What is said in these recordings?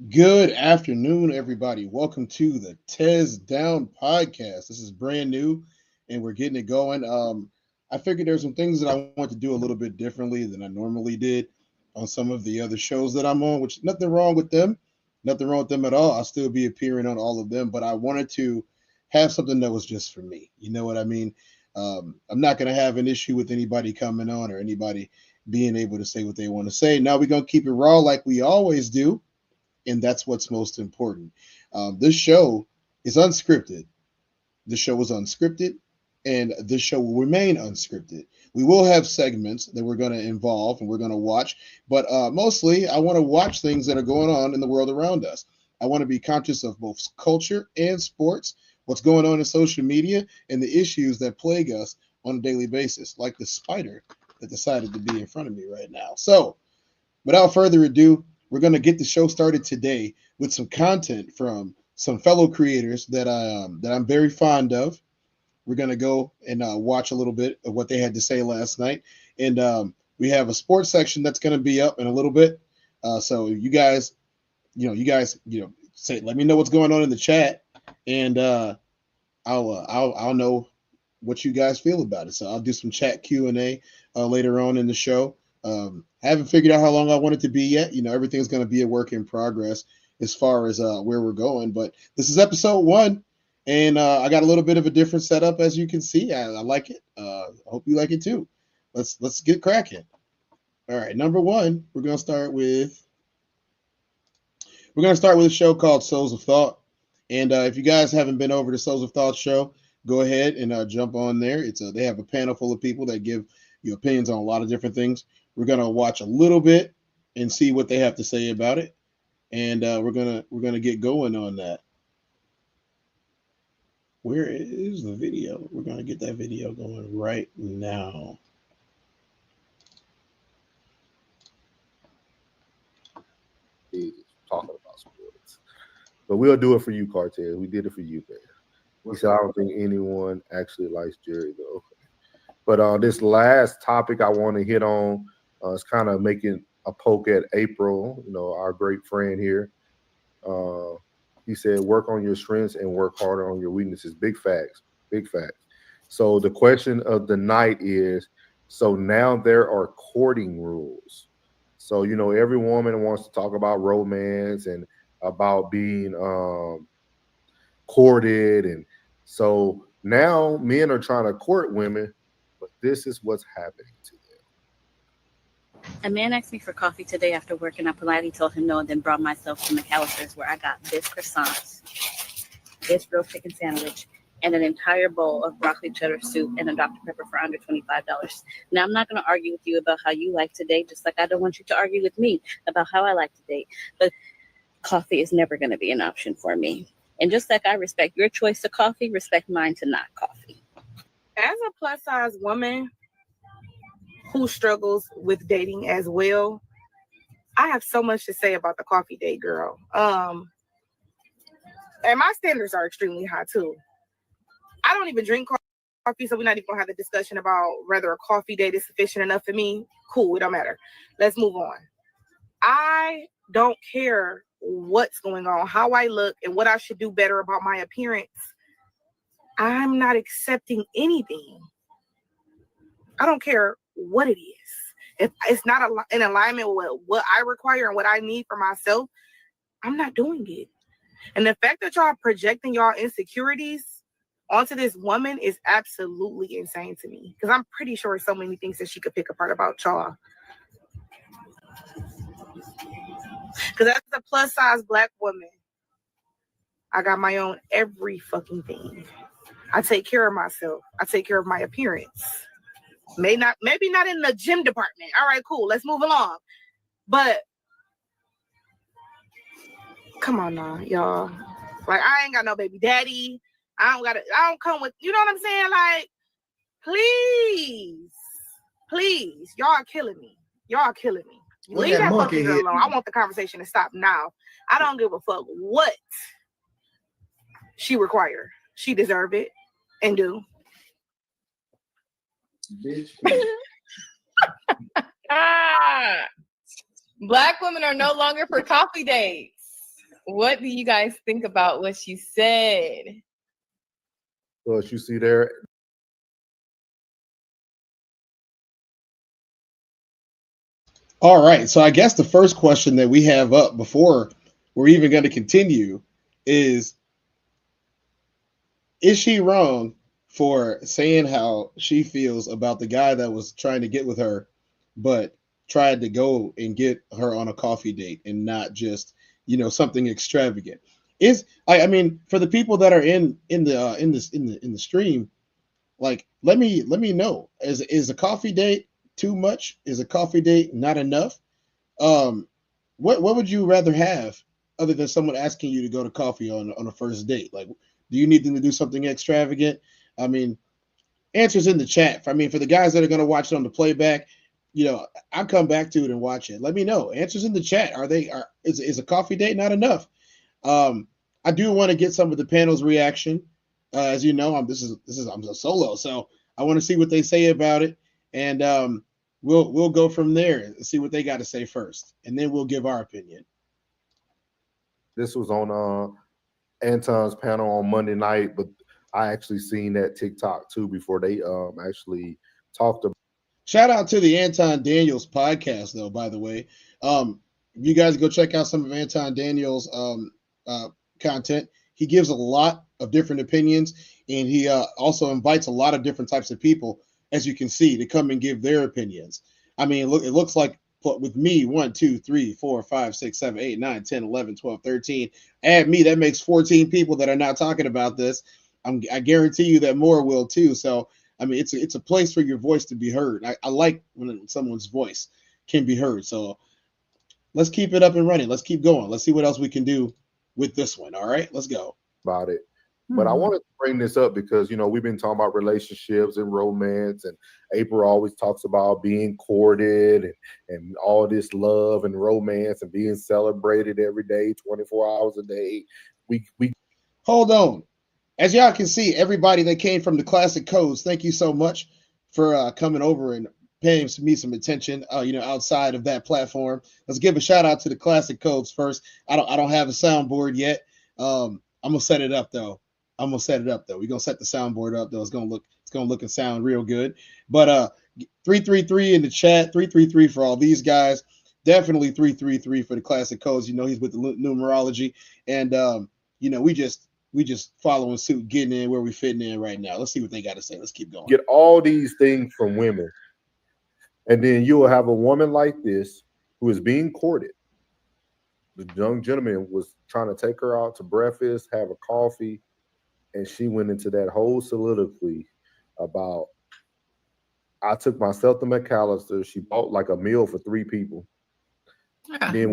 Good afternoon, everybody. Welcome to the Tez Down podcast. This is brand new, and we're getting it going. I figured there's some things that I want to do a little bit differently than I normally did on some of the other shows that I'm on. Which nothing wrong with them, nothing wrong with them at all. I'll still be appearing on all of them, but I wanted to have something that was just for me. You know what I mean? I'm not going to have an issue with anybody coming on or anybody being able to say what they want to say. Now we're going to keep it raw like we always do, and that's what's most important. This show is unscripted. The show is unscripted, and this show will remain unscripted. We will have segments that we're going to involve and we're going to watch, but mostly I want to watch things that are going on in the world around us. I want to be conscious of both culture and sports, what's going on in social media, and the issues that plague us on a daily basis, like the spider that decided to be in front of me right now. So, without further ado, we're going to get the show started today with some content from some fellow creators that I'm very fond of. We're going to go and watch a little bit of what they had to say last night, and we have a sports section that's going to be up in a little bit. So you guys, say, let me know what's going on in the chat, and I'll know what you guys feel about it. So I'll do some chat Q&A later on in the show. I haven't figured out how long I want it to be yet. You know, everything's going to be a work in progress as far as where we're going. But this is episode 1, and I got a little bit of a different setup, as you can see. I like it. I hope you like it too. Let's get cracking. All right, number 1, we're going to start with a show called Souls of Thought. And if you guys haven't been over to Souls of Thought show, go ahead and jump on there. They have a panel full of people that give you opinions on a lot of different things. We're gonna watch a little bit and see what they have to say about it, and we're gonna get going on that. Where is the video? We're gonna get that video going right now. Talking about sports, but we'll do it for you, Cartel. We did it for you, man. He said, I don't think anyone actually likes Jerry, though. But this last topic I want to hit on is kind of making a poke at April, our great friend here. He said, work on your strengths and work harder on your weaknesses. Big facts, big facts. So the question of the night is, so now there are courting rules. So, every woman wants to talk about romance and about being courted. And so now men are trying to court women, but this is what's happening to them. A man asked me for coffee today after work, and I politely told him no, and then brought myself to McAllister's, where I got this croissant, this grilled chicken sandwich, and an entire bowl of broccoli cheddar soup and a Dr. Pepper for under $25. Now, I'm not going to argue with you about how you like to date, just like I don't want you to argue with me about how I like to date. But coffee is never going to be an option for me. And just like I respect your choice to coffee, respect mine to not coffee. As a plus-size woman who struggles with dating as well, I have so much to say about the coffee date girl. And my standards are extremely high too. I don't even drink coffee, so we're not even gonna have the discussion about whether a coffee date is sufficient enough for me. Cool, it don't matter. Let's move on. I don't care what's going on, how I look, and what I should do better about my appearance. I'm not accepting anything. I don't care what it is. If it's not in alignment with what I require and what I need for myself, I'm not doing it. And the fact that y'all projecting y'all insecurities onto this woman is absolutely insane to me, because I'm pretty sure so many things that she could pick apart about y'all. Because as a plus size Black woman, I got my own every fucking thing. I take care of myself. I take care of my appearance. Maybe not in the gym department. All right, cool. Let's move along. But come on now, y'all. Like, I ain't got no baby daddy. I don't come with, you know what I'm saying? Like, please, y'all are killing me. Leave that fucking girl alone. I want the conversation to stop now. I don't give a fuck what she require. She deserve it and do. Bitch. Black women are no longer for coffee dates. What do you guys think about what she said? So as you see there, All right. So I guess the first question that we have up before we're even going to continue is she wrong for saying how she feels about the guy that was trying to get with her, but tried to go and get her on a coffee date and not just, something extravagant? I mean, for the people that are in the stream, like let me know, is a coffee date too much? Is a coffee date not enough? Um, what would you rather have other than someone asking you to go to coffee on a first date? Like, do you need them to do something extravagant? I mean, answers in the chat. I mean, for the guys that are going to watch it on the playback, I'll come back to it and watch it. Let me know. Answers in the chat. Is a coffee date not enough? I do want to get some of the panel's reaction. As you know, I'm a solo, so I want to see what they say about it, and we'll go from there and see what they got to say first, and then we'll give our opinion. this was on Anton's panel on Monday night, but I actually seen that TikTok too before they actually talked about. Shout out to the Anton Daniels podcast, though. By the way, you guys go check out some of Anton Daniels' content. He gives a lot of different opinions, and he also invites a lot of different types of people, as you can see, to come and give their opinions. I mean, look, it looks like with me 1, 2, 3, 4, 5, 6, 7, 8, 9, 10, 11, 12, 13. Add me, that makes 14 people that are not talking about this. I guarantee you that more will too. So I mean, it's a place for your voice to be heard. I like when someone's voice can be heard. So let's keep it up and running. Let's keep going. Let's see what else we can do with this one. All right, let's go. About it. But I wanted to bring this up because, we've been talking about relationships and romance, and April always talks about being courted and all this love and romance and being celebrated every day, 24 hours a day. We Hold on. As y'all can see, everybody that came from the Classic Codes, thank you so much for coming over and paying me some attention, outside of that platform. Let's give a shout out to the Classic Codes first. I don't have a soundboard yet. I'm gonna set it up though. We're gonna set the soundboard up though. It's gonna look and sound real good. But 333 in the chat, 333 for all these guys. Definitely 333 for the Classic Codes. He's with the numerology, and we just following suit, getting in where we fitting in right now. Let's see what they got to say. Let's keep going. get all these things from women, and then you will have a woman like this who is being courted. The young gentleman was trying to take her out to breakfast, have a coffee, and she went into that whole soliloquy about, I took myself to McAllister. She bought like a meal for 3 people. Then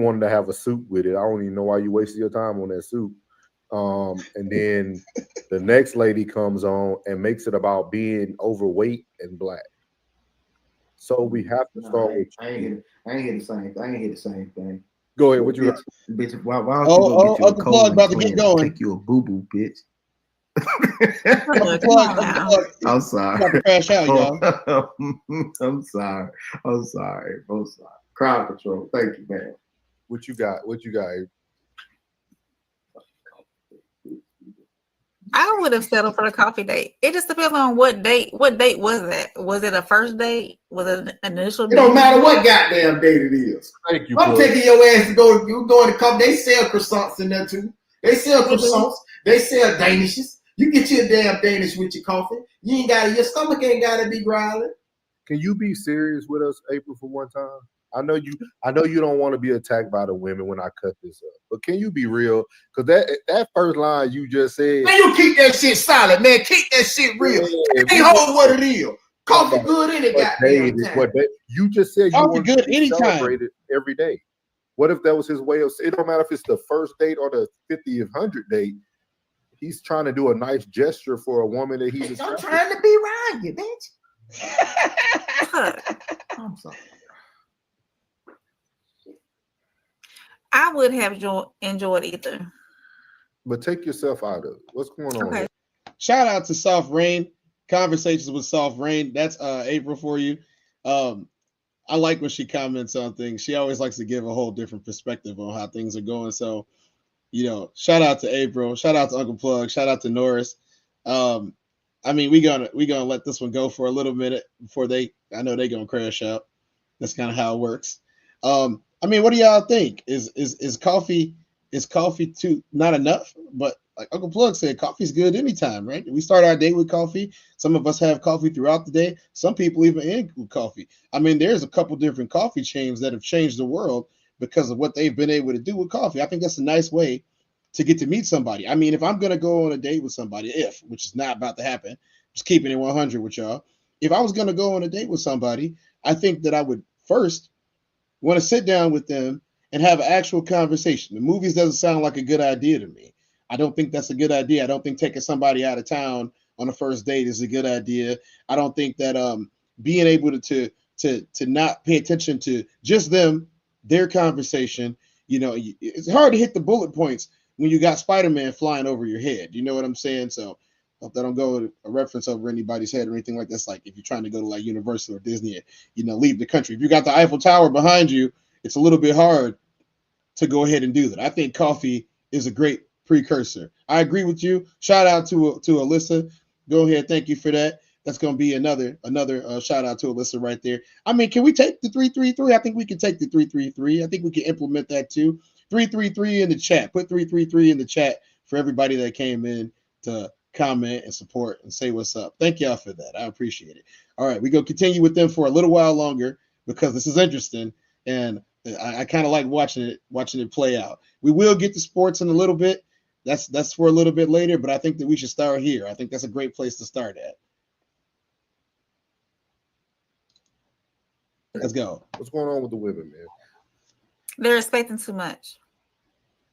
wanted to have a soup with it. I don't even know why you wasted your time on that soup. And then the next lady comes on and makes it about being overweight and black. So we have to start with. I ain't hear the same thing. Go ahead. What you got? Bitch, why don't you go get you a Uncle Plug about to get going. Take you a boo-boo, bitch. I'm sorry. About to crash out, y'all. I'm sorry. Crowd control. Thank you, man. What you got? I would have settled for a coffee date. It just depends on what date. What date was that? Was it a first date? Was it an initial date? It don't matter what goddamn date it is. Thank you. I'm taking your ass to go. You going to come? They sell croissants in there too. They sell croissants. They sell danishes. You get you a damn Danish with your coffee. Your stomach ain't gotta be growling. Can you be serious with us, April, for one time? I know you don't want to be attacked by the women when I cut this up, but can you be real? Because that first line you just said, man, you keep that shit solid, man. Keep that shit real. Ain't hold what it is. Coffee good any goddamn time. You just said you want good to be anytime. Celebrated every day. What if that was his way of? It don't matter if it's the first date or the 50th, 100th date. He's trying to do a nice gesture for a woman that he's. I'm trying to be around you, bitch. I'm sorry. I would have enjoyed either. But take yourself out of it. What's going on? Okay. Shout out to Soft Rain. Conversations with Soft Rain. That's April for you. I like when she comments on things. She always likes to give a whole different perspective on how things are going. So, shout out to April, shout out to Uncle Plug, shout out to Norris. Um, I mean, we gonna let this one go for a little minute before I know they gonna crash out. That's kind of how it works. I mean, what do y'all think? Is coffee too not enough? But like Uncle Plug said, coffee's good anytime, right? We start our day with coffee. Some of us have coffee throughout the day. Some people even end with coffee. I mean, there's a couple different coffee chains that have changed the world because of what they've been able to do with coffee. I think that's a nice way to get to meet somebody. I mean, if I'm gonna go on a date with somebody, which is not about to happen, just keeping it 100 with y'all. If I was gonna go on a date with somebody, I think that I would first want to sit down with them and have an actual conversation. The movies doesn't sound like a good idea to me. I don't think that's a good idea. I don't think taking somebody out of town on a first date is a good idea. I don't think that being able to not pay attention to just them, their conversation, it's hard to hit the bullet points when you got Spider-Man flying over your head. You know what I'm saying? So hope that don't go a reference over anybody's head or anything like this. Like if you're trying to go to like Universal or Disney, leave the country. If you got the Eiffel Tower behind you, it's a little bit hard to go ahead and do that. I think coffee is a great precursor. I agree with you. Shout out to Alyssa. Go ahead. Thank you for that. That's going to be another shout out to Alyssa right there. I mean, can we take the 333? I think we can take the 333. I think we can implement that too. 333 in the chat. Put 333 in the chat for everybody that came in to comment and support and say what's up. Thank y'all for that. I appreciate it. All right, we're going to continue with them for a little while longer because this is interesting and I kind of like watching it play out. We will get to sports in a little bit. That's for a little bit later, but I think that we should start here. I think that's a great place to start at. Let's go. What's going on with the women, man? They're expecting too much.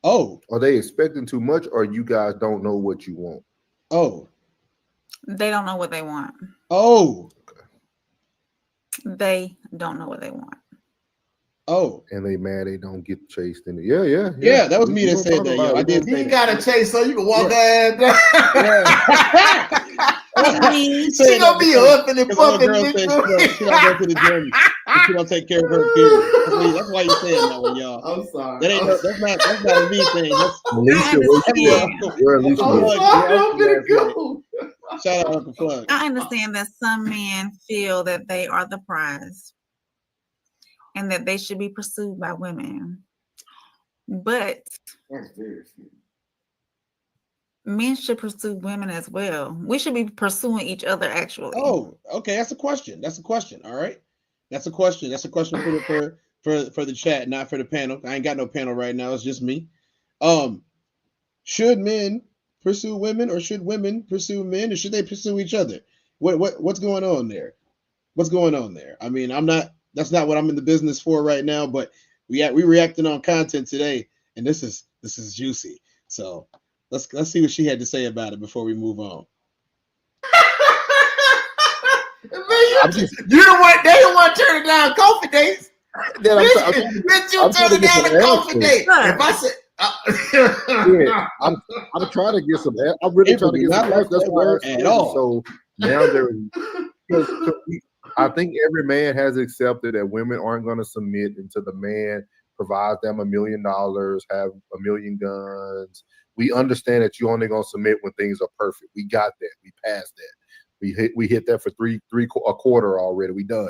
Oh. Are they expecting too much or you guys don't know what you want? Oh. They don't know what they want. Oh. Okay. They don't know what they want. Oh. And they mad they don't get chased in it. Yeah. That was me that said that. Yo, I did. You got to chase so you can walk her ass down. She gonna be huffing and puffing. She don't go to the gym. She don't take care of her period. That's why you're saying that one, y'all. I'm sorry. That's not a me thing. That's Alicia. Where Alicia? I'm gonna go. Shout out Uncle Plug. I understand that some men feel that they are the prize and that they should be pursued by women. But men should pursue women as well. We should be pursuing each other, actually. Oh, okay. That's a question. All right. That's a question. For the chat, not for the panel. I ain't got no panel right now. It's just me. Should men pursue women, or should women pursue men, or should they pursue each other? What's going on there? What's going on there? I mean, that's not what I'm in the business for right now, but we reacting on content today, and this is juicy. So let's see what she had to say about it before we move on. You don't want. They don't want to turn it down coffee dates. Bitch, you turn it down the coffee date. If I said, I'm trying to get some. I'm really trying to get some. That's why at all. So now I think every man has accepted that women aren't going to submit until the man provides them $1 million, have 1 million guns. We understand that you only going to submit when things are perfect. We got that. We passed that. We hit that for a quarter already. We done.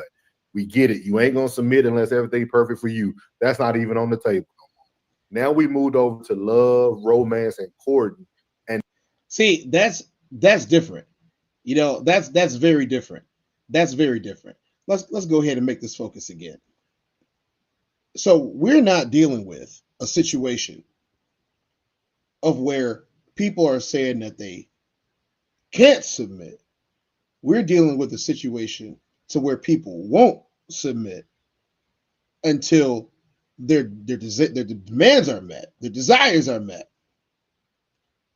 We get it. You ain't gonna submit unless everything's perfect for you. That's not even on the table. Now we moved over to love, romance, and courting. And see, that's different. That's very different. That's very different. Let's go ahead and make this focus again. So we're not dealing with a situation of where people are saying that they can't submit. We're dealing with a situation to where people won't submit until their demands are met, their desires are met.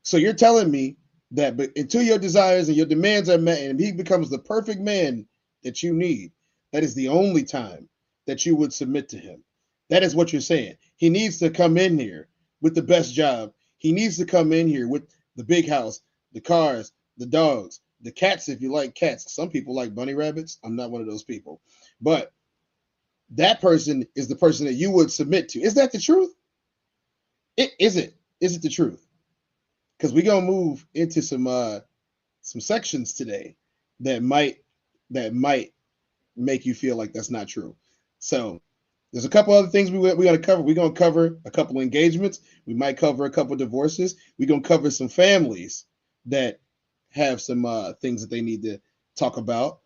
So you're telling me that until your desires and your demands are met and he becomes the perfect man that you need, that is the only time that you would submit to him. That is what you're saying. He needs to come in here with the best job. He needs to come in here with the big house, the cars, the dogs, the cats, if you like cats. Some people like bunny rabbits. I'm not one of those people. But that person is the person that you would submit to. Is that the truth? Is it the truth? Because we're gonna move into some sections today that might make you feel like that's not true. So there's a couple other things we're going to cover. We're going to cover a couple engagements. We might cover a couple divorces. We're going to cover some families that have some things that they need to talk about.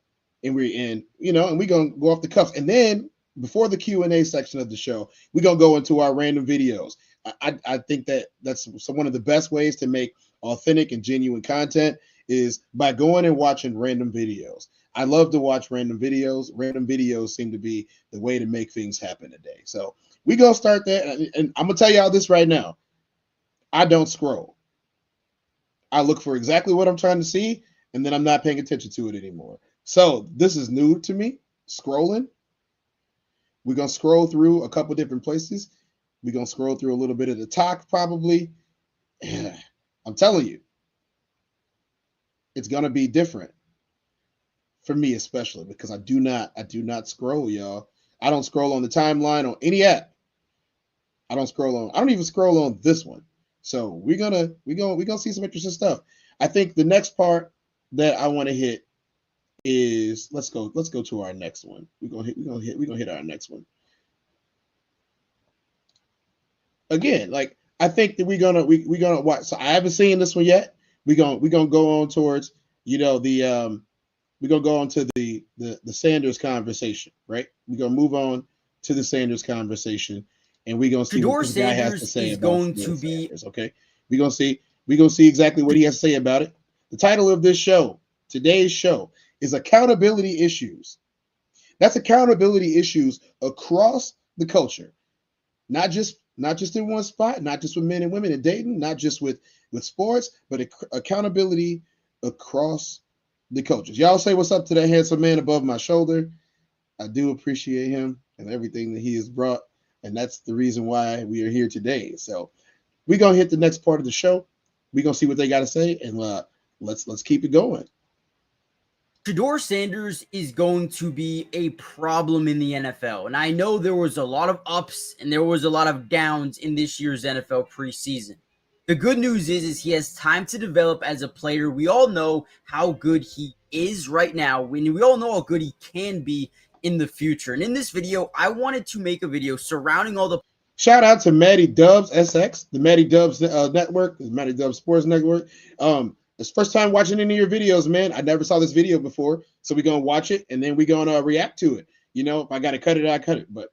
And we're going to go off the cuffs. And then before the Q&A section of the show, we're going to go into our random videos. I think that's one of the best ways to make authentic and genuine content is by going and watching random videos. I love to watch random videos. Random videos seem to be the way to make things happen today. So we're going to start that. And I'm going to tell y'all this right now. I don't scroll. I look for exactly what I'm trying to see, and then I'm not paying attention to it anymore. So this is new to me, scrolling. We're going to scroll through a couple different places. We're going to scroll through a little bit of the talk probably. I'm telling you, it's going to be different. For me especially, because I do not scroll, y'all. I don't scroll on the timeline on any app. I don't even scroll on this one. So we're gonna see some interesting stuff. I think the next part that I want to hit is let's go to our next one. We're gonna hit our next one. Again, like I think that we're gonna watch. So I haven't seen this one yet. We're gonna go on towards we're gonna go on to the Sanders conversation, right? We're gonna move on to the Sanders conversation, and we're gonna see what this guy has to say about Sanders. Okay, we're gonna see exactly what he has to say about it. The title of this show, today's show, is accountability issues. That's accountability issues across the culture, not just in one spot, not just with men and women and dating, not just with sports, but accountability across the cultures. Y'all say what's up to that handsome man above my shoulder. I do appreciate him and everything that he has brought, and that's the reason why we are here today. So we're gonna hit the next part of the show. We're gonna see what they got to say, and let's keep it going. Shedeur Sanders is going to be a problem in the NFL, and I know there was a lot of ups and there was a lot of downs in this year's NFL preseason. The good news is he has time to develop as a player. We all know how good he is right now, and we all know how good he can be in the future. And in this video, I wanted to make a video surrounding all the shout out to Matty Dubs SX, the Matty Dubs network, the Matty Dubs Sports Network. It's first time watching any of your videos, man. I never saw this video before, so we're gonna watch it and then we're gonna react to it. You know, if I gotta cut it, I cut it. But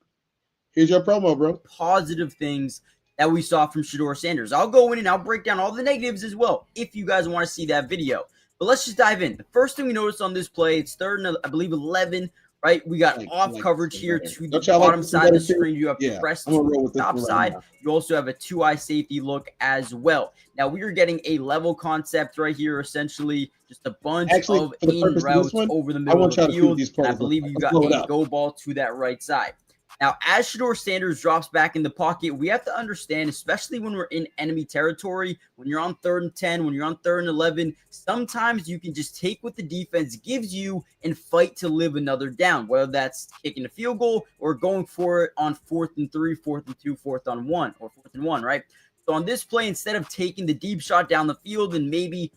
here's your promo, bro. Positive things that we saw from Shedeur Sanders. I'll go in and I'll break down all the negatives as well if you guys want to see that video. But let's just dive in. The first thing we noticed on this play, it's third and I believe 11, right? We got off coverage here to the bottom side of the screen. You have press to the top side. You also have a 2-eye safety look as well. Now we are getting a level concept right here, essentially just a bunch of in routes over the middle of the field. I believe you got a go ball to that right side. Now, as Shedeur Sanders drops back in the pocket, we have to understand, especially when we're in enemy territory, when you're on 3rd and 10, when you're on 3rd and 11, sometimes you can just take what the defense gives you and fight to live another down, whether that's kicking a field goal or going for it on 4th and 3, 4th and 2, 4th on 1, or 4th and 1, right? So on this play, instead of taking the deep shot down the field and maybe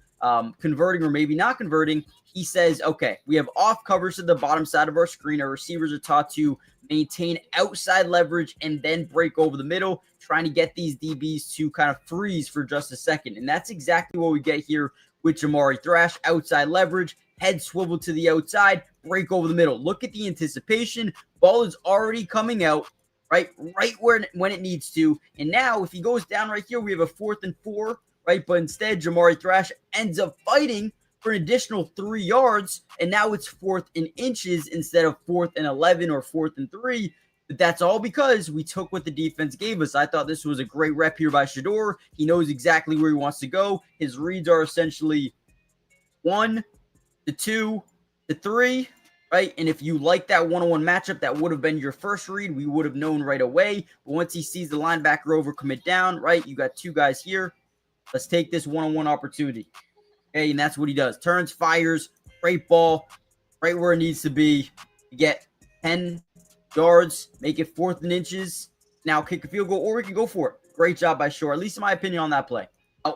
converting or maybe not converting, he says, okay, we have off coverage to the bottom side of our screen. Our receivers are taught to maintain outside leverage and then break over the middle, trying to get these DBs to kind of freeze for just a second. And that's exactly what we get here with Jamari Thrash. Outside leverage, head swivel to the outside, break over the middle. Look at the anticipation. Ball is already coming out, right where when it needs to. And now if he goes down right here, we have a 4th and 4, right? But instead, Jamari Thrash ends up fighting for an additional 3 yards, and now it's 4th and inches instead of 4th and 11 or 4th and 3. But that's all because we took what the defense gave us. I thought this was a great rep here by Shedeur. He knows exactly where he wants to go. His reads are essentially 1 to 2 to 3, right? And if you like that one-on-one matchup, that would have been your first read. We would have known right away. But once he sees the linebacker over commit down, right, you got 2 guys here. Let's take this one-on-one opportunity. Okay, and that's what he does. Turns, fires, great ball, right where it needs to be. You get 10 yards, make it 4th and inches. Now kick a field goal, or we can go for it. Great job by Shore, at least in my opinion on that play.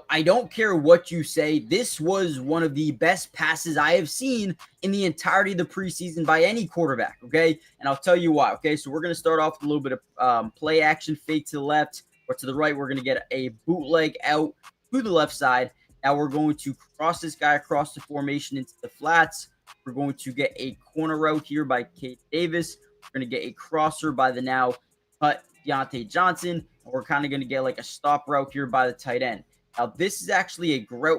I don't care what you say. This was one of the best passes I have seen in the entirety of the preseason by any quarterback, okay? And I'll tell you why, okay? So we're going to start off with a little bit of play action, fake to the left or to the right. We're going to get a bootleg out to the left side. Now we're going to cross this guy across the formation into the flats. We're going to get a corner route here by Kate Davis. We're going to get a crosser by the now cut Deontay Johnson. And we're kind of going to get like a stop route here by the tight end. Now, this is actually a great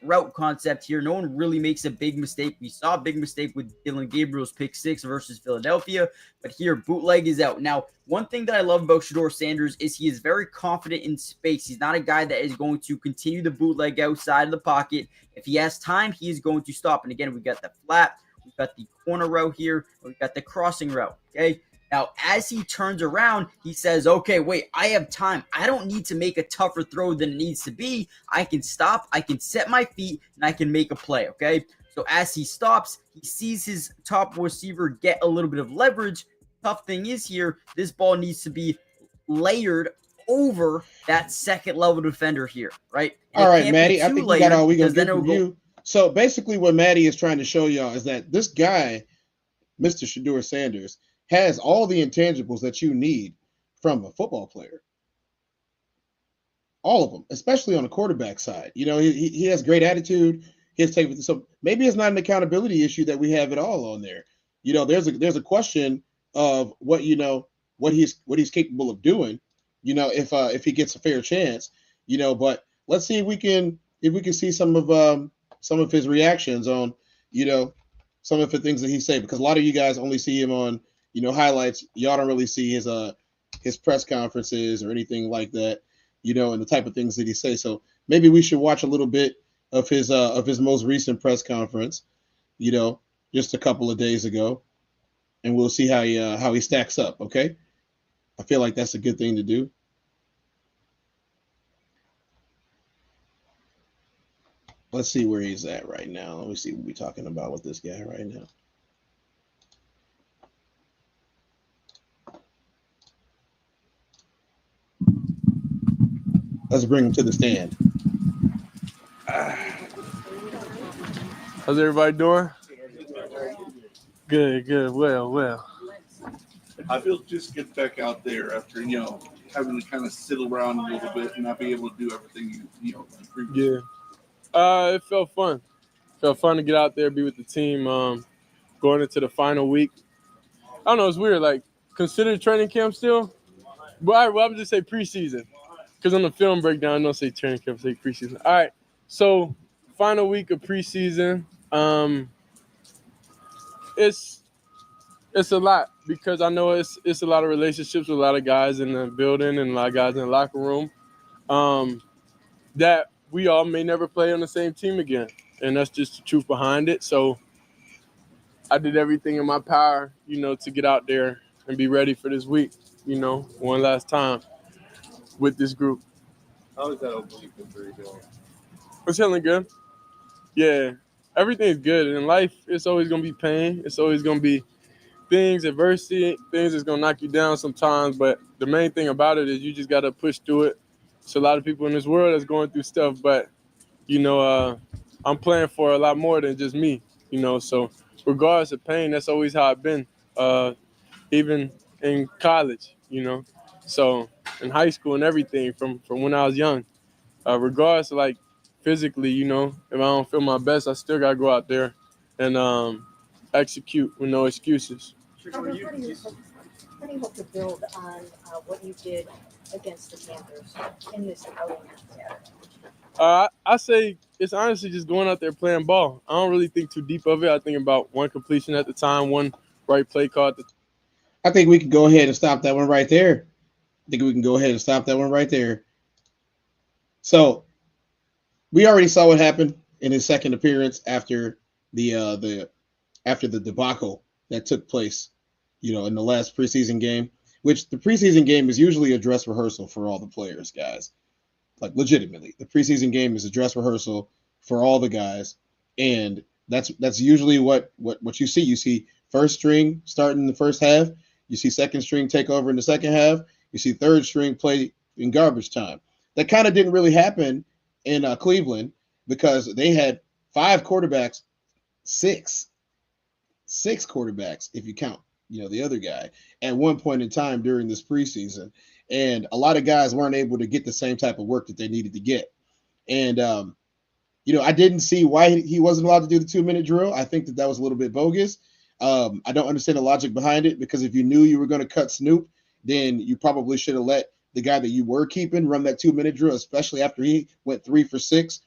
route concept here. No one really makes a big mistake. We saw a big mistake with Dylan Gabriel's pick 6 versus Philadelphia, but here bootleg is out. Now, one thing that I love about Shedeur Sanders is he is very confident in space. He's not a guy that is going to continue the bootleg outside of the pocket. If he has time, he is going to stop. And again, we got the flat, we've got the corner route here, we've got the crossing route, okay? Now, as he turns around, he says, okay, wait, I have time. I don't need to make a tougher throw than it needs to be. I can stop, I can set my feet, and I can make a play, okay? So as he stops, he sees his top receiver get a little bit of leverage. Tough thing is here, this ball needs to be layered over that second-level defender here, right? And all right, Maddie, I think we got all we can get from you. So basically what Maddie is trying to show y'all is that this guy, Mr. Shedeur Sanders, has all the intangibles that you need from a football player. All of them, especially on the quarterback side. You know, he has great attitude. His take with so maybe it's not an accountability issue that we have it all on there. You know, there's a question of what he's capable of doing. You know, if he gets a fair chance. You know, but let's see if we can see some of his reactions on some of the things that he say, because a lot of you guys only see him on highlights. Y'all don't really see his press conferences or anything like that, and the type of things that he say. So maybe we should watch a little bit of his most recent press conference, just a couple of days ago, and we'll see how he stacks up. Okay, I feel like that's a good thing to do. Let's see where he's at right now. Let me see what we're talking about with this guy right now. Let's bring him to the stand. How's everybody doing? Good. Well. I feel just get back out there after, having to kind of sit around a little bit and not be able to do everything you previously. Yeah. It felt fun. Felt fun to get out there, be with the team, going into the final week. I don't know, it's weird. Like, consider training camp still? Well, I'm just say preseason. Because on the film breakdown, I don't say training camp, say preseason. All right, so final week of preseason. It's a lot because I know it's a lot of relationships with a lot of guys in the building and a lot of guys in the locker room that we all may never play on the same team again. And that's just the truth behind it. So I did everything in my power, to get out there and be ready for this week, one last time with this group. How is that oblique injury going? It's feeling good. Yeah, everything's good. In life, it's always going to be pain. It's always going to be things, adversity, things that's going to knock you down sometimes. But the main thing about it is you just got to push through it. There's a lot of people in this world that's going through stuff, but, I'm playing for a lot more than just me, So regardless of pain, that's always how I've been, even in college, So in high school and everything from when I was young, regardless of like physically, if I don't feel my best, I still got to go out there and execute with no excuses. How do you hope to build on what you did against the Panthers in this outing? I say it's honestly just going out there playing ball. I don't really think too deep of it. I think about one completion at the time, one right play call at the time. I think we can go ahead and stop that one right there. So we already saw what happened in his second appearance after the debacle that took place, in the last preseason game, which the preseason game is usually a dress rehearsal for all the players, guys. Like legitimately, the preseason game is a dress rehearsal for all the guys, and that's usually what you see. You see first string starting in the first half. You see second string take over in the second half. You see third string play in garbage time. That kind of didn't really happen in Cleveland because they had 5 quarterbacks, six quarterbacks if you count the other guy at one point in time during this preseason, and a lot of guys weren't able to get the same type of work that they needed to get. And I didn't see why he wasn't allowed to do the 2-minute drill. I think that was a little bit bogus. I don't understand the logic behind it, because if you knew you were going to cut Snoop, then you probably should have let the guy that you were keeping run that 2-minute drill, especially after he went 3 for 6.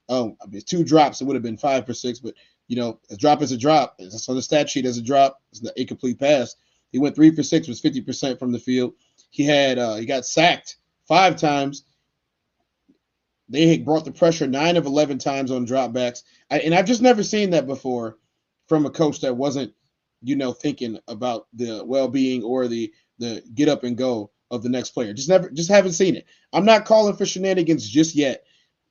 I mean, 2 drops, it would have been 5 for 6, but a drop is a drop. It's on the stat sheet as a drop. It's an incomplete pass. He went 3 for 6, was 50% from the field. He got sacked 5 times. They had brought the pressure 9 of 11 times on dropbacks. And I've just never seen that before from a coach that wasn't, thinking about the well-being or the get up and go of the next player. Just haven't seen it. I'm not calling for shenanigans just yet.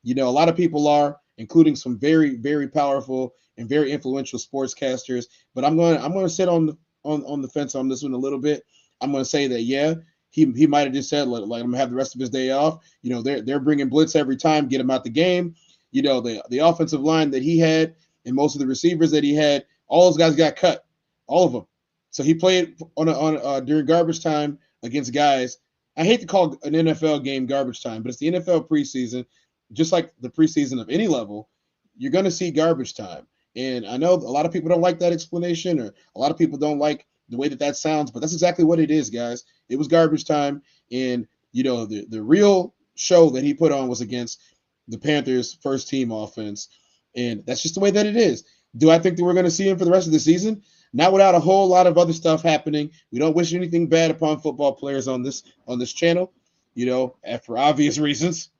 A lot of people are, including some very, very powerful and very influential sportscasters. But I'm going to sit on the fence on this one a little bit. I'm going to say that, yeah, he might have just said, like, I'm going to have the rest of his day off. They're bringing blitz every time, get him out the game. The offensive line that he had and most of the receivers that he had, all those guys got cut, all of them. So he played during garbage time against guys. I hate to call an NFL game garbage time, but it's the NFL preseason. Just like the preseason of any level, you're going to see garbage time. And I know a lot of people don't like that explanation, or a lot of people don't like the way that sounds, but that's exactly what it is, guys. It was garbage time. And, the real show that he put on was against the Panthers' first team offense. And that's just the way that it is. Do I think that we're going to see him for the rest of the season? Not without a whole lot of other stuff happening. We don't wish anything bad upon football players on this channel, and for obvious reasons.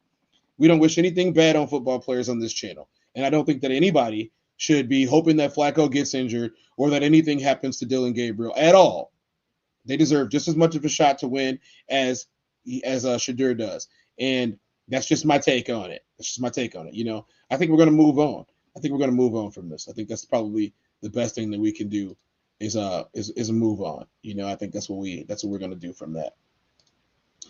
We don't wish anything bad on football players on this channel. And I don't think that anybody should be hoping that Flacco gets injured or that anything happens to Dylan Gabriel at all. They deserve just as much of a shot to win as Shadur does. And that's just my take on it. I think we're going to move on. I think we're going to move on from this. I think that's probably the best thing that we can do is move on. I think that's what we're going to do from that.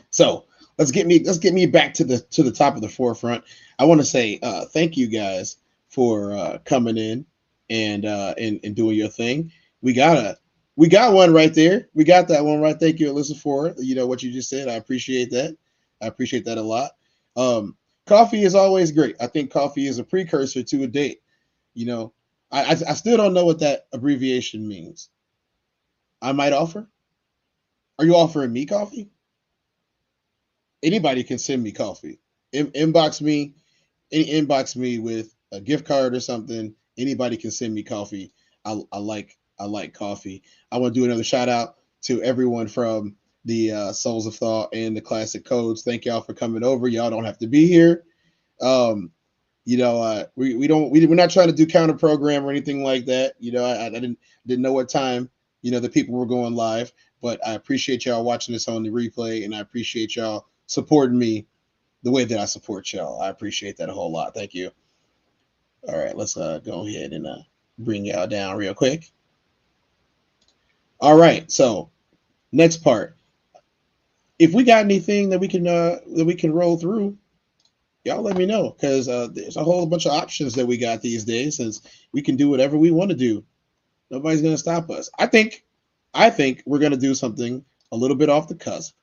So let's get me back to the top of the forefront. I want to say thank you guys for coming in and doing your thing. We got one right there. We got that one right. Thank you, Alyssa, for what you just said. I appreciate that. I appreciate that a lot. Coffee is always great. I think coffee is a precursor to a date. I still don't know what that abbreviation means. I might offer. Are you offering me coffee? Anybody can send me coffee. Inbox me with a gift card or something. Anybody can send me coffee. I like coffee. I want to do another shout out to everyone from the Souls of Thought and the Classic Codes. Thank y'all for coming over. Y'all don't have to be here. We're not trying to do counter program or anything like that. I didn't know what time the people were going live, but I appreciate y'all watching this on the replay, and I appreciate y'all supporting me the way that I support y'all. I appreciate that a whole lot. Thank you. All right, let's go ahead and bring y'all down real quick. All right, so next part. If we got anything that we can roll through, y'all let me know, because there's a whole bunch of options that we got these days, since we can do whatever we want to do. Nobody's gonna stop us. I think we're gonna do something a little bit off the cusp,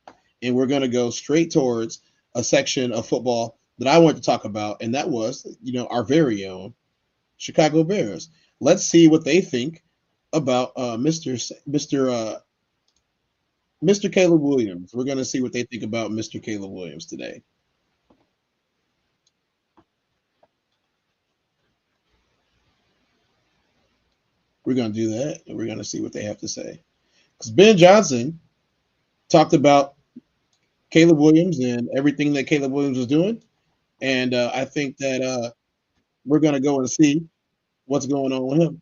and we're gonna go straight towards a section of football that I want to talk about, and that was, our very own Chicago Bears. Let's see what they think about Mr. Caleb Williams. We're gonna see what they think about Mr. Caleb Williams today. We're going to do that, and we're going to see what they have to say. Because Ben Johnson talked about Caleb Williams and everything that Caleb Williams was doing, and I think that we're going to go and see what's going on with him.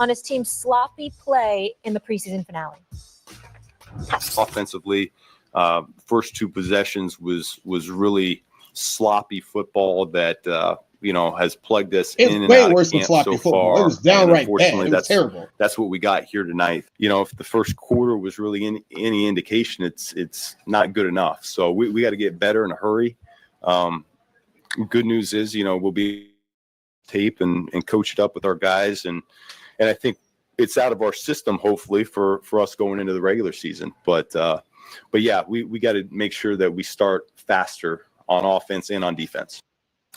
On his team's sloppy play in the preseason finale. Offensively, First 2 possessions was really sloppy football that has plagued us It's in and way out worse of than camp sloppy so football. far. It was And downright bad. unfortunately, It was terrible. That's what we got here tonight. If the first quarter was really any indication, it's not good enough. So we got to get better in a hurry. Good news is, we'll be tape and coach it up with our guys, and I think it's out of our system, hopefully, for us going into the regular season. But yeah, we got to make sure that we start faster on offense and on defense.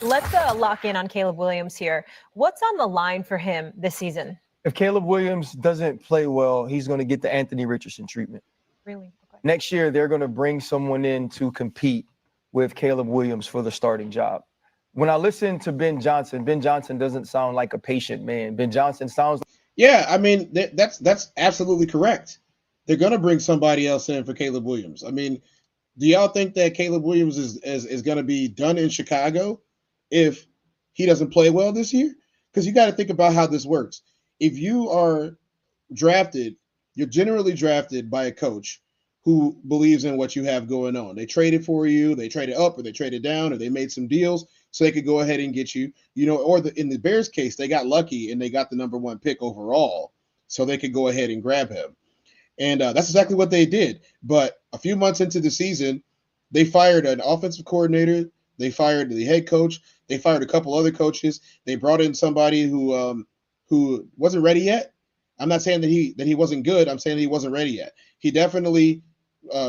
Let's lock in on Caleb Williams here. What's on the line for him this season? If Caleb Williams doesn't play well, he's going to get the Anthony Richardson treatment. Really? Okay. Next year, they're going to bring someone in to compete with Caleb Williams for the starting job. When I listen to Ben Johnson doesn't sound like a patient man. Ben Johnson sounds like... Yeah, I mean, that's absolutely correct. They're going to bring somebody else in for Caleb Williams. I mean, do y'all think that Caleb Williams is going to be done in Chicago if he doesn't play well this year? Because you got to think about how this works. If you are drafted, you're generally drafted by a coach who believes in what you have going on. They traded for you, they traded up, or they traded down, or they made some deals so they could go ahead and get you, or in the Bears case, they got lucky and they got the number 1 pick overall so they could go ahead and grab him. And that's exactly what they did. But a few months into the season, they fired an offensive coordinator, they fired the head coach, they fired a couple other coaches, they brought in somebody who wasn't ready yet. I'm not saying that he wasn't good. I'm saying he wasn't ready yet. He definitely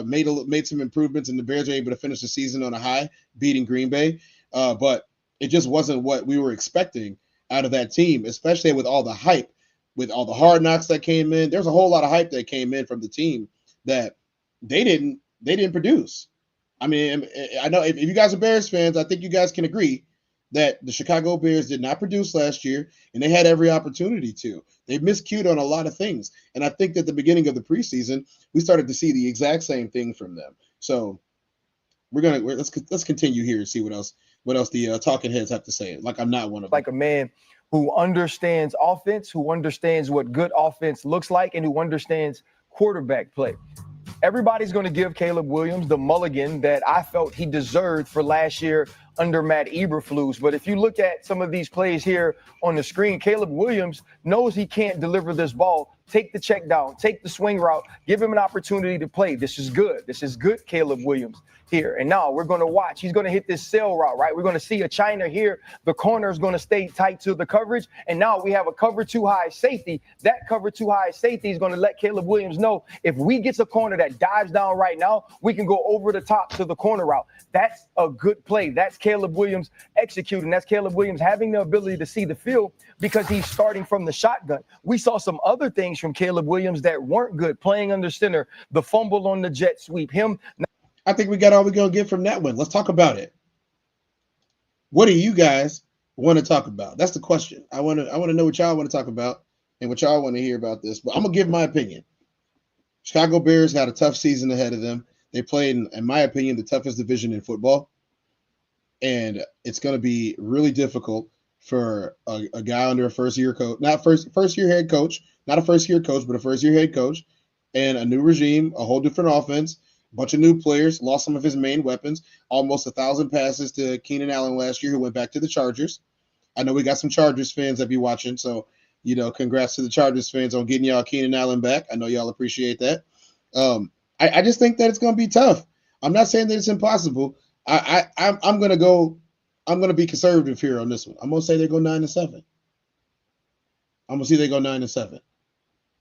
made some improvements, and the Bears were able to finish the season on a high, beating Green Bay. But it just wasn't what we were expecting out of that team, especially with all the hype, with all the hard knocks that came in. There's a whole lot of hype that came in from the team that they didn't produce. I mean, I know if you guys are Bears fans, I think you guys can agree that the Chicago Bears did not produce last year, and they had every opportunity to. They miscued on a lot of things, and I think that at the beginning of the preseason, we started to see the exact same thing from them. So let's continue here and see what else the talking heads have to say. Like I'm not one of them. Like a man who understands offense, who understands what good offense looks like, and who understands quarterback play. Everybody's going to give Caleb Williams the mulligan that I felt he deserved for last year under Matt Eberflus. But if you look at some of these plays here on the screen, Caleb Williams knows he can't deliver this ball. Take the check down, take the swing route, give him an opportunity to play. This is good. This is good, Caleb Williams here. And now we're going to watch. He's going to hit this sail route, right? We're going to see a China here. The corner is going to stay tight to the coverage. And now we have a cover 2 high safety. That cover 2 high safety is going to let Caleb Williams know if we get a corner that dives down right now, we can go over the top to the corner route. That's a good play. That's Caleb Williams executing. That's Caleb Williams having the ability to see the field because he's starting from the shotgun. We saw some other things from Caleb Williams that weren't good, playing under center, the fumble on the jet sweep, him. I think we got all we're going to get from that one. Let's talk about it. What do you guys want to talk about? That's the question. I want to know what y'all want to talk about and what y'all want to hear about this. But I'm going to give my opinion. Chicago Bears had a tough season ahead of them. They played, in my opinion, the toughest division in football. And it's going to be really difficult for a guy under a first-year coach, not first-year head coach, not a first-year coach, but a first-year head coach, and a new regime, a whole different offense, a bunch of new players, lost some of his main weapons, almost 1,000 passes to Keenan Allen last year, who went back to the Chargers. I know we got some Chargers fans that be watching, so, congrats to the Chargers fans on getting y'all Keenan Allen back. I know y'all appreciate that. I just think that it's going to be tough. I'm not saying that it's impossible. I'm going to be conservative here on this one. I'm going to say they go 9-7. I'm going to see they go 9-7.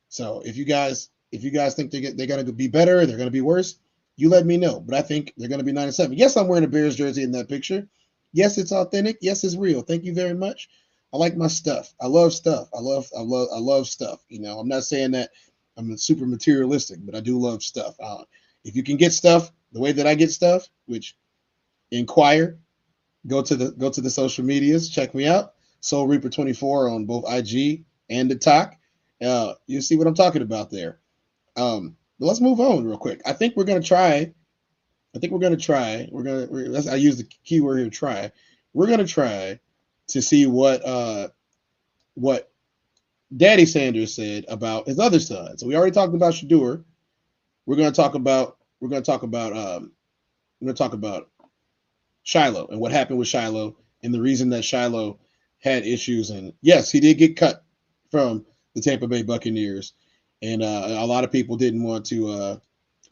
So if you guys think they're going to be better, they're going to be worse, you let me know. But I think they're going to be 9-7. Yes, I'm wearing a Bears jersey in that picture. Yes, it's authentic. Yes, it's real. Thank you very much. I like my stuff. I love stuff. I love stuff. I'm not saying that I'm super materialistic, but I do love stuff. If you can get stuff the way that I get stuff, which inquire, go to the social medias, check me out. Soul Reaper 24 on both IG and the TikTok. You see what I'm talking about there. But let's move on real quick. I think we're gonna try. I use the keyword here, try. We're gonna try to see what Daddy Sanders said about his other son. So we already talked about Shador. We're gonna talk about we're going to talk about Shiloh and what happened with Shiloh and the reason that Shiloh had issues. And yes, he did get cut from the Tampa Bay Buccaneers, and a lot of people didn't want to.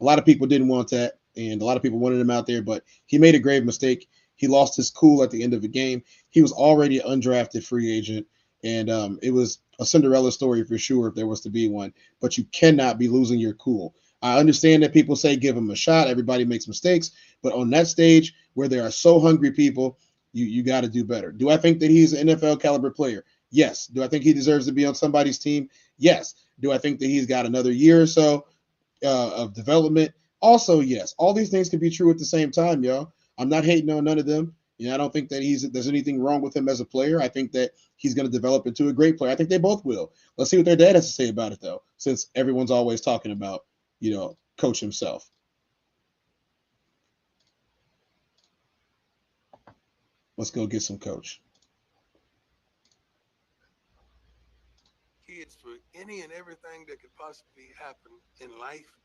A lot of people didn't want that, and a lot of people wanted him out there. But he made a grave mistake. He lost his cool at the end of the game. He was already an undrafted free agent, and it was a Cinderella story for sure if there was to be one. But you cannot be losing your cool. I understand that people say give him a shot. Everybody makes mistakes, but on that stage where there are so hungry people, you got to do better. Do I think that he's an NFL caliber player? Yes. Do I think he deserves to be on somebody's team? Yes. Do I think that he's got another year or so of development? Also, yes. All these things can be true at the same time, y'all. I'm not hating on none of them. You know, I don't think that there's anything wrong with him as a player. I think that he's going to develop into a great player. I think they both will. Let's see what their dad has to say about it, though, since everyone's always talking about, Coach himself. Let's go get some Coach. Kids for any and everything that could possibly happen in life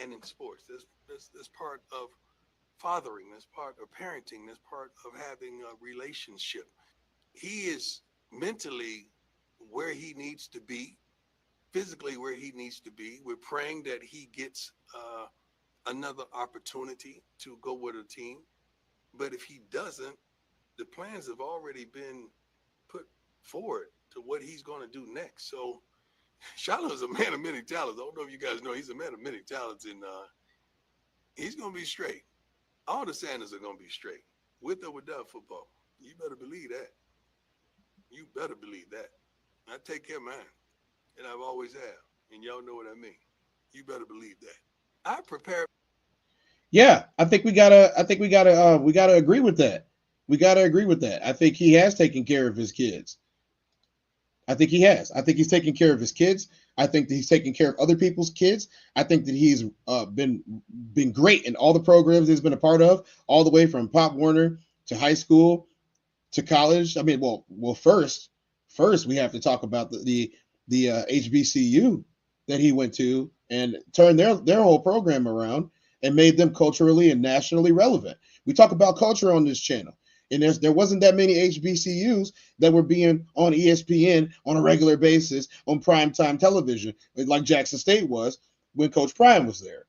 and in sports. That's part of fathering. That's part of parenting. That's part of having a relationship. He is mentally where he needs to be, physically where he needs to be. We're praying that he gets another opportunity to go with a team. But if he doesn't, the plans have already been put forward to what he's going to do next. So Shiloh is a man of many talents. I don't know if you guys know, he's a man of many talents, and he's going to be straight. All the Sanders are going to be straight, with or without football. You better believe that. You better believe that. I take care of mine, and I've always have, and y'all know what I mean. You better believe that. I prepare. Yeah, I think we gotta agree with that. We gotta agree with that. I think he has taken care of his kids. I think he has. I think he's taking care of his kids. I think that he's taking care of other people's kids. I think that he's been great in all the programs he's been a part of, all the way from Pop Warner to high school to college. I mean, first we have to talk about the HBCU that he went to and turned their whole program around and made them culturally and nationally relevant. We talk about culture on this channel, and there wasn't that many HBCUs that were being on ESPN on a regular basis on primetime television, like Jackson State was when Coach Prime was there.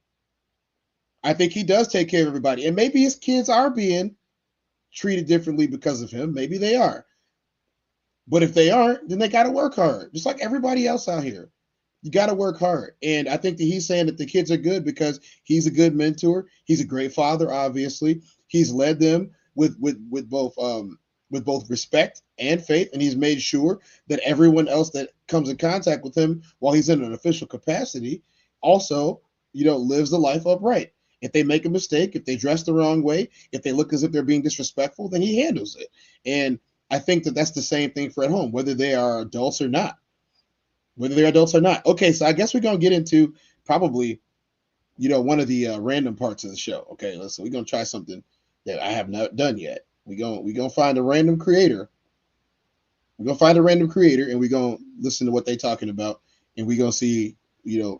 I think he does take care of everybody, and maybe his kids are being treated differently because of him. Maybe they are. But if they aren't, then they got to work hard, just like everybody else out here. You got to work hard. And I think that he's saying that the kids are good because he's a good mentor. He's a great father, obviously. He's led them with both respect and faith, and he's made sure that everyone else that comes in contact with him while he's in an official capacity also, lives the life upright. If they make a mistake, if they dress the wrong way, if they look as if they're being disrespectful, then he handles it. And I think that that's the same thing for at home, whether they are adults or not. Okay, so I guess we're going to get into probably, one of the random parts of the show. Okay, listen, we're going to try something that I have not done yet. We're going to find a random creator. We're going to find a random creator, and we're going to listen to what they're talking about, and we're going to see,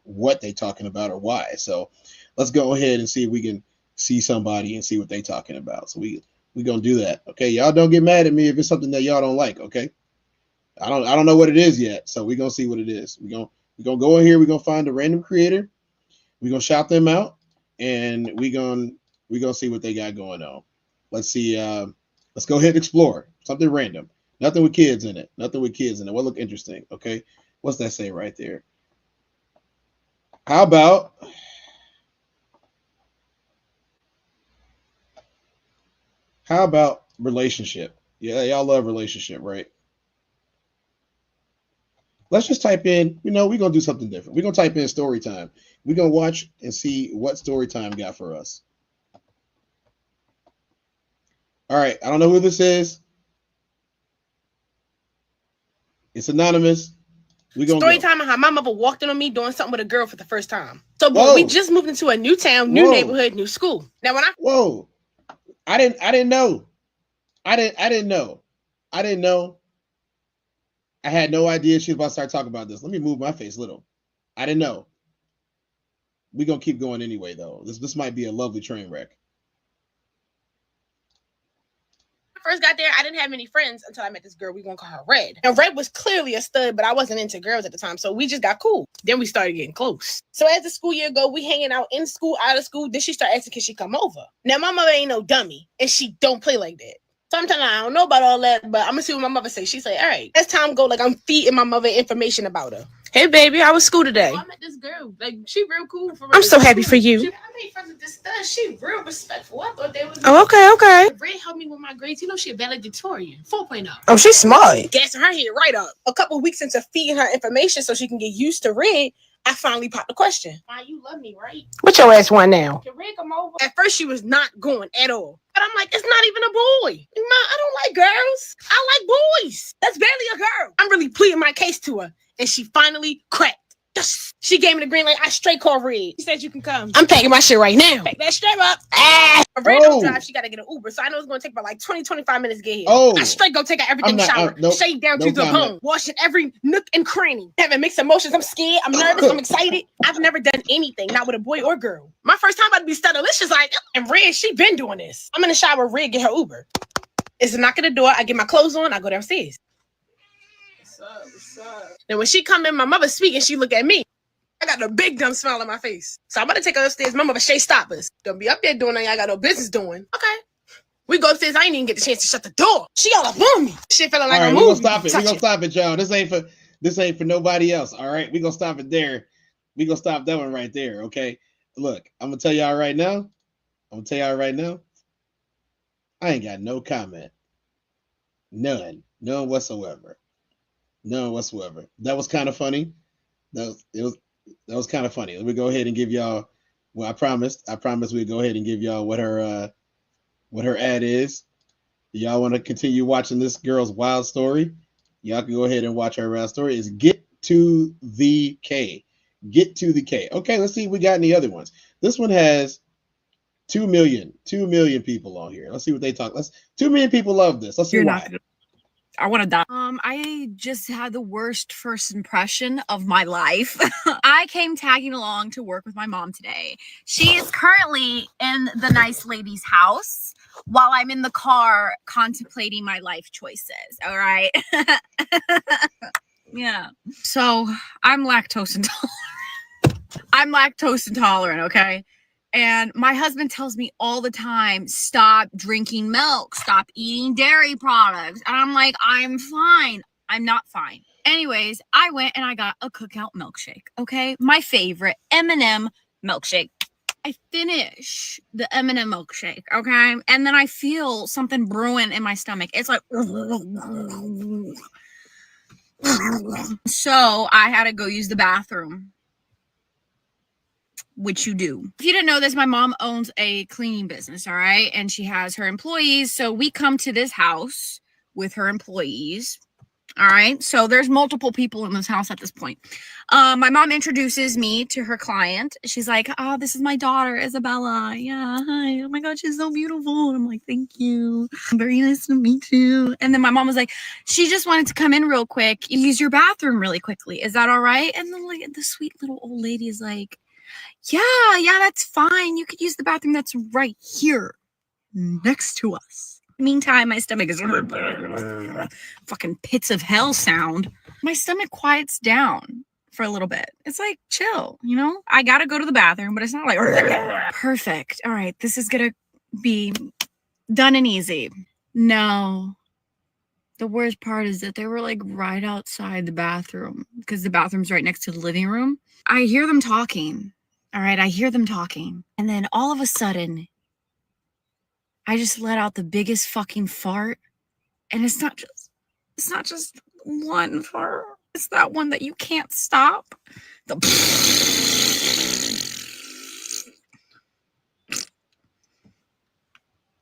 what they're talking about or why. So let's go ahead and see if we can see somebody and see what they're talking about. So we're going to do that. Okay, y'all don't get mad at me if it's something that y'all don't like, okay? I don't know what it is yet, so we're gonna see what it is. We're gonna go in here, we're gonna find a random creator, we're gonna shout them out, and we're gonna see what they got going on. Let's see, let's go ahead and explore. Something random. Nothing with kids in it. What look interesting, okay? What's that say right there? How about relationship? Yeah, y'all love relationship, right? Let's just type in, we're going to do something different. We're going to type in story time. We're going to watch and see what story time got for us. All right. I don't know who this is. It's anonymous. Story time on how my mother walked in on me doing something with a girl for the first time. So boy, we just moved into a new town, new neighborhood, new school. Now when I didn't know. I didn't know. I had no idea she was about to start talking about this. Let me move my face a little. I didn't know. we're gonna keep going anyway, though. This might be a lovely train wreck. First got there, I didn't have many friends until I met this girl. We gonna call her Red. And Red was clearly a stud, but I wasn't into girls at the time, so we just got cool. Then we started getting close. So as the school year go, we hanging out in school, out of school. Then she started asking, can she come over? Now my mother ain't no dummy, and she don't play like that. Sometimes I don't know about all that, but I'm gonna see what my mother say. She say, all right, as time go, like I'm feeding my mother information about her. Hey baby, how was school today? I met this girl. Like she real cool for real. I'm so happy for you. I made friends with this stud. She real respectful. I thought they was. Oh, okay. Red helped me with my grades. You know she a valedictorian. 4.0. Oh, she's smart. Gassing her head right up. A couple weeks into feeding her information so she can get used to Red, I finally popped the question. Why you love me, right? What your ass want now? Can Red come over? At first she was not going at all. But I'm like, it's not even a boy. Ma, I don't like girls. I like boys. That's barely a girl. I'm really pleading my case to her. And she finally cracked. She gave me the green light. I straight called Red. She said you can come. I'm packing my shit right now. Pack that straight up. Red don't drive. She got to get an Uber. So I know it's going to take about like 20-25 minutes to get here. I straight go take out everything, shower, shade down to the bone, washing every nook and cranny. Having mixed emotions. I'm scared. I'm nervous. I'm excited. I've never done anything, not with a boy or girl. My first time about to be studalicious like, and Red, she been doing this. I'm in the shower. Red get her Uber. It's a knock at the door. I get my clothes on. I go downstairs. What's up? Then when she come in, my mother speaking, she look at me. I got a big dumb smile on my face. So I'm about to take her upstairs. My mother, Shay, stop us. Don't be up there doing nothing I got no business doing. Okay. We go upstairs. I ain't even get the chance to shut the door. She all up on me. Shit feeling like a movie. We're gonna stop it, y'all. This ain't for nobody else. All right. We're gonna stop it there. We're gonna stop that one right there. Okay. Look, I'm gonna tell y'all right now. I ain't got no comment. None whatsoever. That was kind of funny. That was kind of funny. Let me go ahead and give y'all. Well, I promised we'd go ahead and give y'all what her ad is. Y'all want to continue watching this girl's wild story? Y'all can go ahead and watch her wild story. It's Get to the K. Get to the K. Okay, let's see if we got any other ones. This one has 2 million people on here. Let's see what they talk. 2 million people love this. Let's see why. I want to die. I just had the worst first impression of my life. I came tagging along to work with my mom today. She is currently in the nice lady's house while I'm in the car contemplating my life choices. All right. Yeah. So I'm lactose intolerant. Okay. And my husband tells me all the time, stop drinking milk, stop eating dairy products. And I'm like, I'm fine. I'm not fine. Anyways, I went and I got a Cookout milkshake. Okay. My favorite M&M milkshake. I finish the M&M milkshake. Okay. And then I feel something brewing in my stomach. It's like, so I had to go use the bathroom. Which you do. If you didn't know this, my mom owns a cleaning business, all right? And she has her employees. So we come to this house with her employees, all right? So there's multiple people in this house at this point. My mom introduces me to her client. She's like, oh, this is my daughter, Isabella. Yeah, hi. Oh my God, she's so beautiful. I'm like, thank you. Very nice to meet you. And then my mom was like, she just wanted to come in real quick, use your bathroom really quickly. Is that all right? And then like the sweet little old lady is like, yeah, that's fine. You could use the bathroom that's right here next to us. Meantime, my stomach is fucking pits of hell sound. My stomach quiets down for a little bit. It's like, chill, you know? I gotta go to the bathroom, but it's not like perfect. All right, this is gonna be done and easy. No. The worst part is that they were like right outside the bathroom because the bathroom's right next to the living room. I hear them talking. All right, I hear them talking. And then all of a sudden, I just let out the biggest fucking fart. And it's not just one fart. It's that one that you can't stop.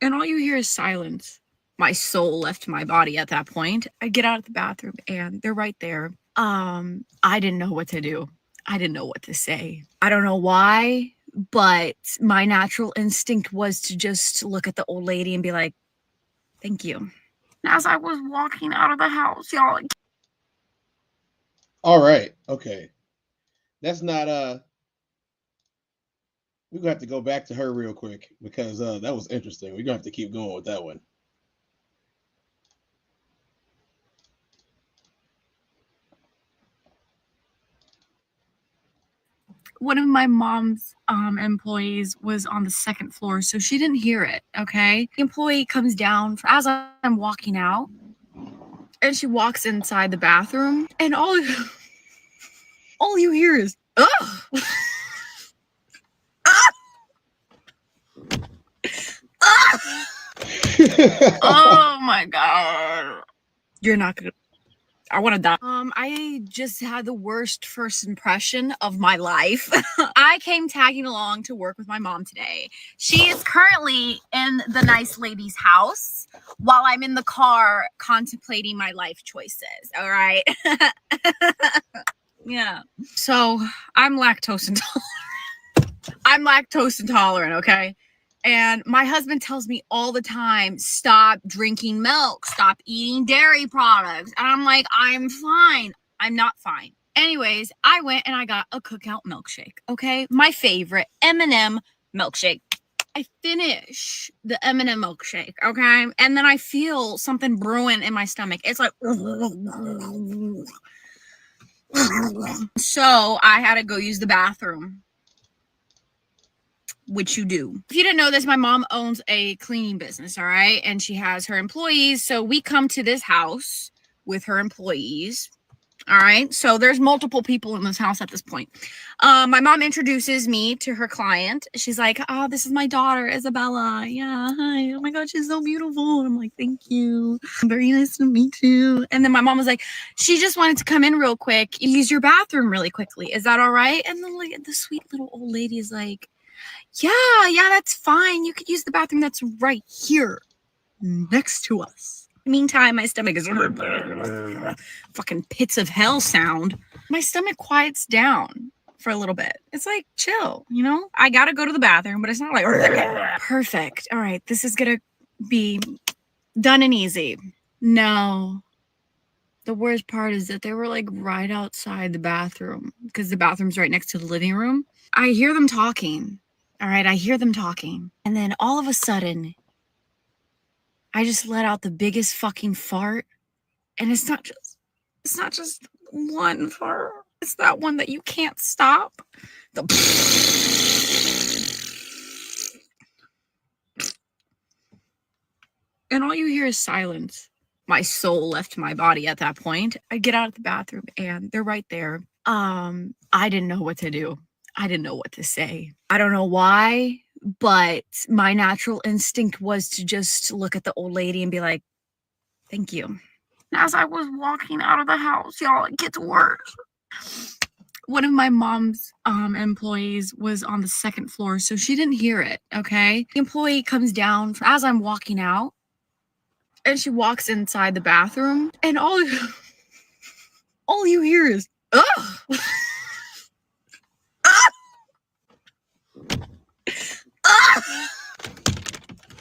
And all you hear is silence. My soul left my body at that point. I get out of the bathroom and they're right there. I didn't know what to do. I didn't know what to say. I don't know why, but my natural instinct was to just look at the old lady and be like, thank you. As I was walking out of the house, y'all. All right. Okay. That's not We're gonna have to go back to her real quick because that was interesting. We're gonna have to keep going with that one. One of my mom's employees was on the second floor, so she didn't hear it. Okay, the employee comes down as I'm walking out, and she walks inside the bathroom, and all you hear is ugh. Oh my god, you're not gonna. I want to die. I just had the worst first impression of my life. I came tagging along to work with my mom today. She is currently in the nice lady's house while I'm in the car contemplating my life choices. All right. Yeah. So I'm lactose intolerant. Okay. And my husband tells me all the time, stop drinking milk, stop eating dairy products. And I'm like, I'm fine. I'm not fine. Anyways, I went and I got a cookout milkshake. Okay. My favorite M&M milkshake. I finish the M&M milkshake. Okay. And then I feel something brewing in my stomach. It's like, so I had to go use the bathroom. Which you do. If you didn't know this, my mom owns a cleaning business, all right? And she has her employees. So we come to this house with her employees, all right? So there's multiple people in this house at this point. My mom introduces me to her client. She's like, oh, this is my daughter, Isabella. Yeah, hi. Oh my God, she's so beautiful. And I'm like, thank you. Very nice to meet you. And then my mom was like, she just wanted to come in real quick, use your bathroom really quickly. Is that all right? And then like, the sweet little old lady is like, yeah, that's fine. You could use the bathroom that's right here next to us. Meantime, my stomach is fucking pits of hell sound. My stomach quiets down for a little bit. It's like, chill, you know? I gotta go to the bathroom, but it's not like perfect. All right, this is gonna be done and easy. No. The worst part is that they were like right outside the bathroom because the bathroom's right next to the living room. I hear them talking. All right, I hear them talking. And then all of a sudden, I just let out the biggest fucking fart. And it's not just one fart. It's that one that you can't stop. And all you hear is silence. My soul left my body at that point. I get out of the bathroom and they're right there. I didn't know what to do. I didn't know what to say. I don't know why, but my natural instinct was to just look at the old lady and be like, thank you. As I was walking out of the house, y'all, it gets worse. One of my mom's employees was on the second floor, so she didn't hear it, okay? The employee comes down as I'm walking out, and she walks inside the bathroom, and all you hear is, ugh!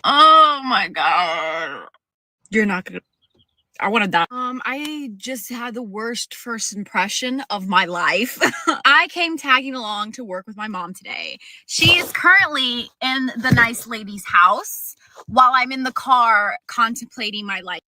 Oh my God. You're not gonna. I want to die. I just had the worst first impression of my life. I came tagging along to work with my mom today. She is currently in the nice lady's house while I'm in the car contemplating my life.